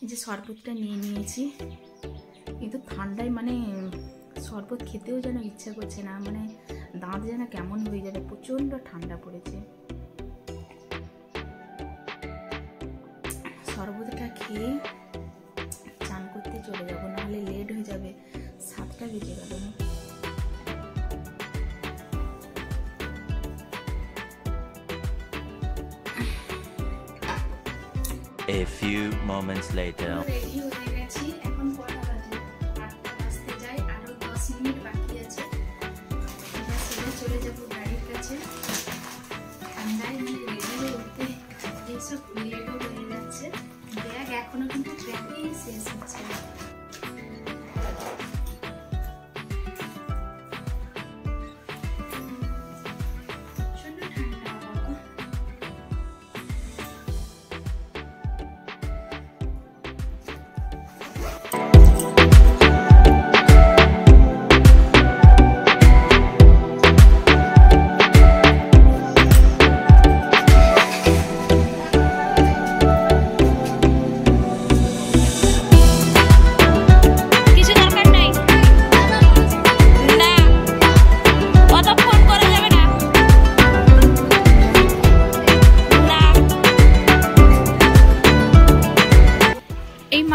এই যে শরবতটা নিয়ে নিয়েছি, কিন্তু ঠান্ডায় মানে শরবত খেতেও যেন ইচ্ছা করছে না, মানে দাঁত যেন কেমন হয়ে যাবে, প্রচণ্ড ঠান্ডা পড়েছে। শরবতটা খেয়ে চান করতে চলে যাবো, নাহলে লেট হয়ে যাবে, 7টা বেজে গেল। A few moments later. Ready হয়ে গেছি, এখন কটা বাজে? 8টা বাজতে যাই, আরো 10 মিনিট বাকি আছে। এবার সোজা চলে যাবো গাড়ির কাছে। ঠান্ডায় রেডি হয়ে উঠতে এইসব লেটও হয়ে যাচ্ছে। ব্যাগ এখনো কিন্তু ব্যাগেই শেষ হচ্ছে।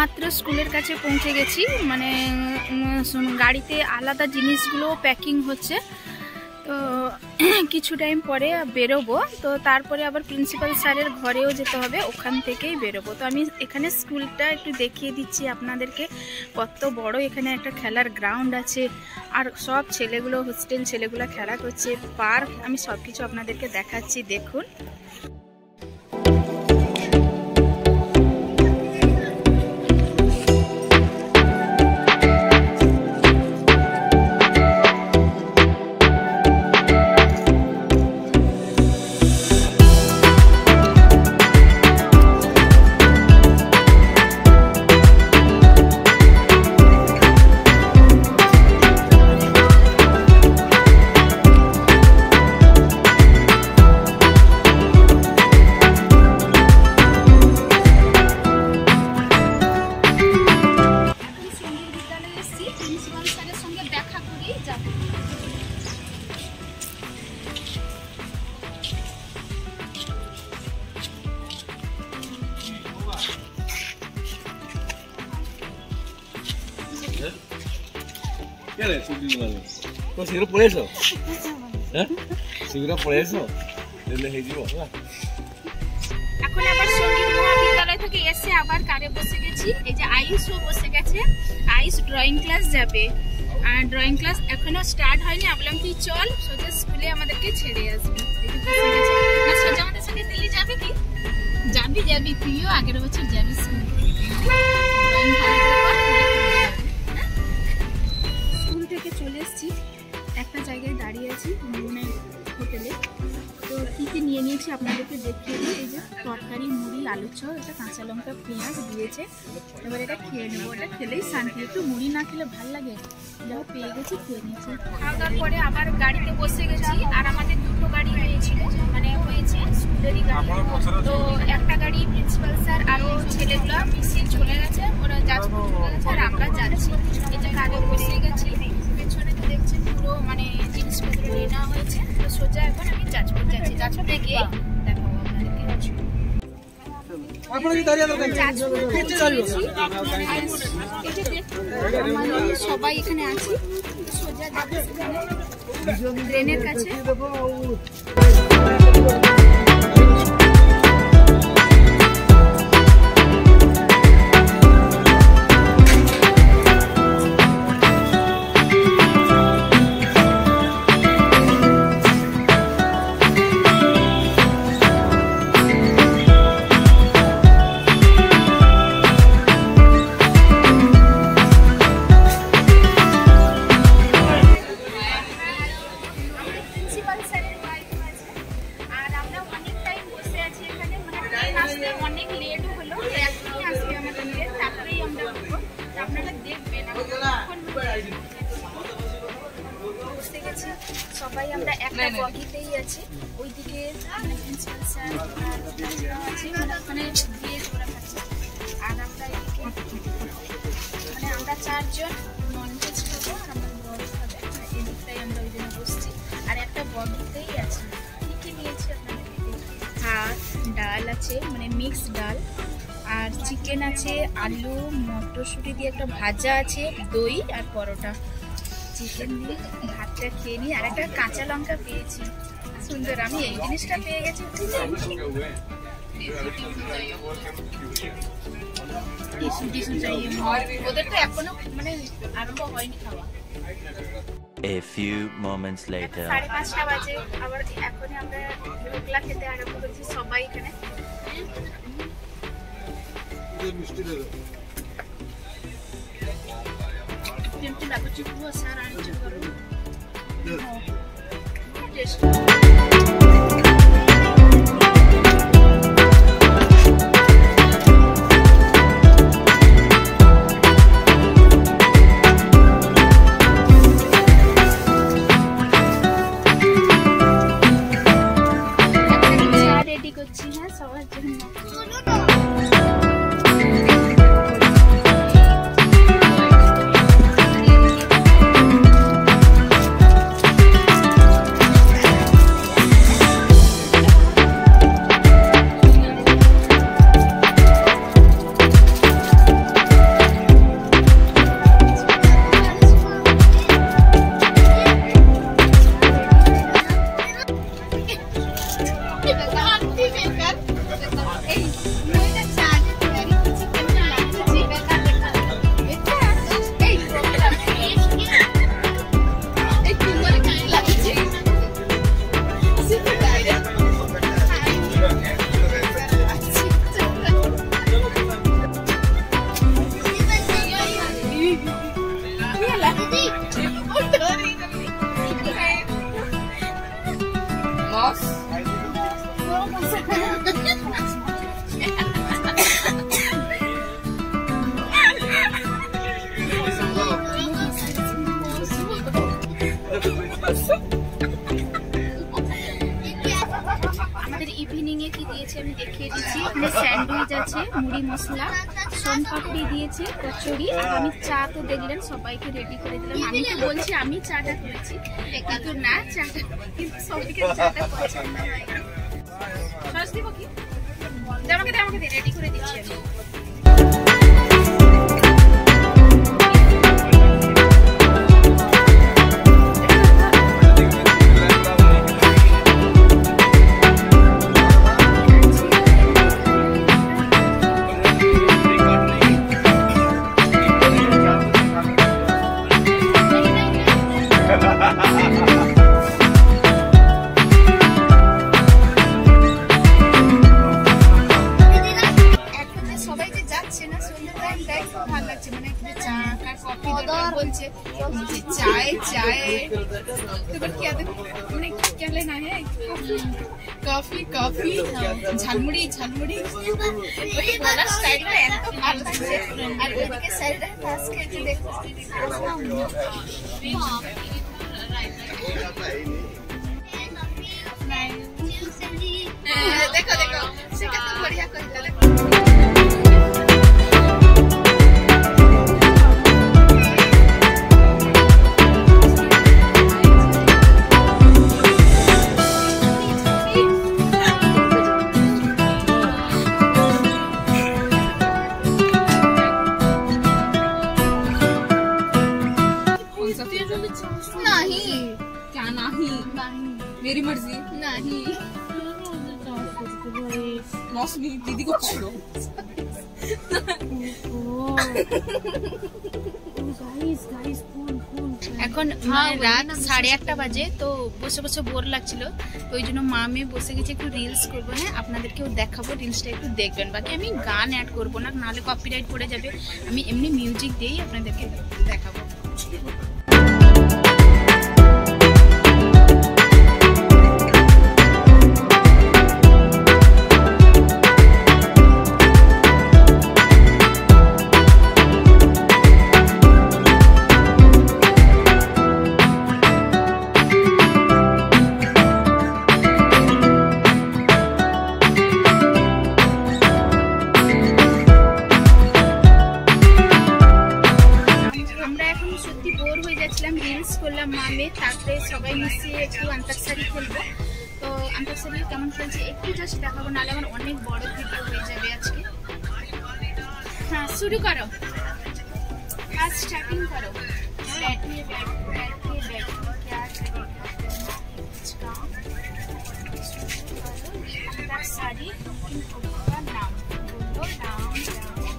মাত্র স্কুলের কাছে পৌঁছে গেছি, মানে গাড়িতে আলাদা জিনিসগুলো প্যাকিং হচ্ছে, তো কিছু টাইম পরে বেরোবো। তো তারপরে আবার প্রিন্সিপাল স্যারের ঘরেও যেতে হবে, ওখান থেকেই বেরোবো। তো আমি এখানে স্কুলটা একটু দেখিয়ে দিচ্ছি আপনাদেরকে, কত বড় এখানে একটা খেলার গ্রাউন্ড আছে, আর সব ছেলেগুলো, হোস্টেল ছেলেগুলো খেলা করছে, পার্ক, আমি সব কিছু আপনাদেরকে দেখাচ্ছি, দেখুন। ¿Qué le ¿Consiguieron por eso? ¿Eh? ¿Consiguieron por eso? El legítimo. এখন আবার সঙ্গীত মহাবিদ্যালয় থেকে এসে আবার কারে বসে গেছি, এই যে আয়ুষও বসে গেছে, আয়ুষ ড্রয়িং ক্লাস যাবে, আর ড্রয়িং ক্লাস এখনো স্টার্ট হয়নি। আমি বললাম তুই চল, সোজা স্কুলে আমাদেরকে ছেড়ে আসবি। এই যে বসে গেছে, না সোজা আমাদের সঙ্গে দিল্লি যাবি কি? যাবি তুইও, আগের বছর যাবি স্কুল থেকে। স্কুল থেকে চলে এসেছি, একটা জায়গায় দাঁড়িয়ে আছি, মানে হোটেলে। তো কী কী নিয়ে নিয়েছি আপনাদেরকে দেখিয়ে দিই। এই যে তরকারি, মুড়ি, আলুর চপ, এটা কাঁচা লঙ্কা, পেঁয়াজ দিয়েছে। এবার এটা খেয়ে নেবো, এটা খেলেই শান্তি, একটু মুড়ি না খেলে ভাল লাগে। যাও পেয়ে গেছি, খেয়ে নিয়েছি। খাওয়া দাওয়ার পরে আবার গাড়িতে বসে গেছি, আর আমাদের দুটো গাড়ি হয়েছিল, মানে হয়েছে স্কুলেরই গাড়ি। তো একটা গাড়ি প্রিন্সিপাল স্যার আরও ছেলেগুলো মিশিয়ে চলে গেছে, ওরা যাজপুর চলে গেছে, আর আমরা যাচ্ছি। এই যে কাজে বসে গেছি, পেছনে তো দেখছেন পুরো মানে জিনিসপত্র নিয়ে নেওয়া হয়েছে। তো সোজা এখন আমি যাজপুর যাচ্ছি, যাজপুরে গিয়ে দেখাবো আপনাদেরকে। সবাই এখানে আছি, সোজা যাচ্ছি ট্রেনের কাছে। সবাই আমরা একটা বগিতেই আছি, ওইদিকে প্রিন্সিপাল স্যার আছে, মানে ওখানে দিয়ে ওরা খাচ্ছে, আর আমরা এদিকে চারজন ননভেজ খাবো আর আমার বড় খাবে, এদিকটাই আমরা ওই জন্য বসছি। আর একটা বড়তেই আছে, কি কি নিয়েছি আপনাদের ভাত ডাল আছে, মানে মিক্স ডাল, আর চিকেন আছে, আলু মটরশুঁটি দিয়ে একটা ভাজা আছে, দই আর পরোটা। চিকেন দিয়ে ভাতটা খেয়ে নিই। আর একটা কাঁচা লঙ্কা পেয়েছি, সুন্দর। আমি এই জিনিসটা পেয়ে গেছি, ওদের তো এখনো মানে আরম্ভ হয়নি খাওয়া। A few moments later. 5:30 বাজে, আবার এখনই আমরা ঢোকলা খেতে আরম্ভ করেছি সবাই এখানে। Tiempo la coche pudo hacer ancho pero ready করছি হ্যাঁ সবার জন্য। আমাদের ইভিনিং এ কি দিয়েছে আমি দেখিয়ে দিচ্ছি। এখানে স্যান্ডউইচ আছে, মুড়ি মশলা, সোন পাপড়ি দিয়েছে, কচুরি, আর আমি চা তো দেখলেন সবাইকে রেডি করে দিলাম। আমি তো বলছি আমি চাটা করেছি, কিন্তু না চাটা কিন্তু সবাইকে চাটা পছন্দ হয়। সস দিব কি? আমাকে রেডি করে দিচ্ছি আমি। कॉफी झलमुड़ी झलमुड़ी वही वाला स्टाइल में एंड तो भालो লাগছে আর ওইদিকে সাইডে আজকে যে দেখতেছি देखो देखो से कत बढ़िया कहिला मेरी मर्जी नहीं मौसमी दीदी को छोड़ो এখন রাত 8:30 বাজে তো বসে বসে বোর লাগছিল তো ওই জন্য মা আমি বসে গেছি একটু রিলস করবো হ্যাঁ আপনাদেরকেও দেখাবো রিলসটা একটু দেখবেন বাকি আমি গান অ্যাড করবো না নাহলে কপিরাইট পড়ে যাবে আমি এমনি মিউজিক দিয়েই আপনাদেরকে দেখাবো রিলস করলাম মামে, তারপরে সবাই মিশিয়ে একটু আন্তাক্ষরী খেলবো। তো আন্তাক্ষরী কেমন খেলছে একটু জাস্ট দেখাবো, নাহলে আমার অনেক বড় ভিডিও হয়ে যাবে আজকে। হ্যাঁ শুরু করো, आज स्टार्टिंग करो। बैठिए बैठिए बैठिए क्या करेगा सारी नाम बोलो, राम राम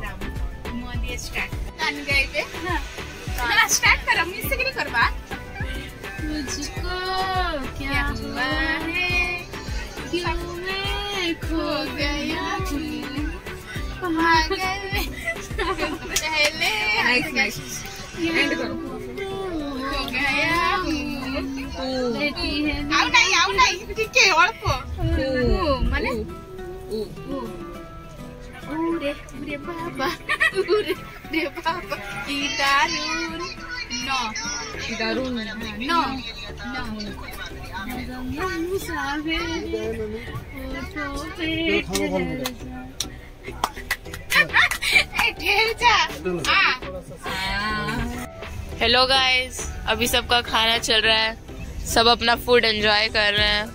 राम मोदी स्टार्ट गान गाइबे। हाँ स्टार्ट करो, मुझसे क्या करवा। मुझको क्या हुआ है, क्यों मैं खो गया हूँ पागल पहले हो गया हूँ। आओ नहीं ठीक है অল্প মানে ওরে ওরে বাবা ওরে রে বাবা কি দারুণ কি দারুণ हेलो गाइस, अभी सबका खाना चल रहा है, सब अपना फूड एंजॉय कर रहे हैं।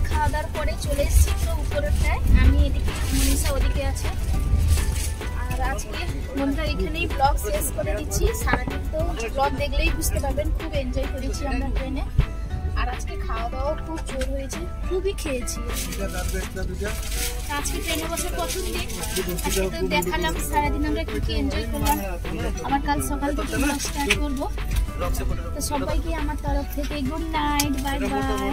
খাওয়া দাওয়ার পরে চলে এসেছি তো উপরটায়, আমি এদিকে মনীষা ওদিকে আছে। আর আজকে বন্ধুরা এখানেই ব্লগ শেষ করে দিচ্ছি। সারাদিন তো ব্লগ দেখলেই বুঝতে পারবেন খুব এনজয় করেছি আমরা ট্রেনে। আর আজকে খাওয়া দাওয়া খুব জোর হয়েছে, খুবই খেয়েছি। আজকে ট্রেনে বসে প্রথম দিন, আজকে দেখালাম সারাদিন আমরা কি কি এনজয় করলাম। আবার কাল সকাল থেকে ব্লগ স্টার্ট করবো। তো সবাইকে আমার তরফ থেকে গুড নাইট, বাই বাই।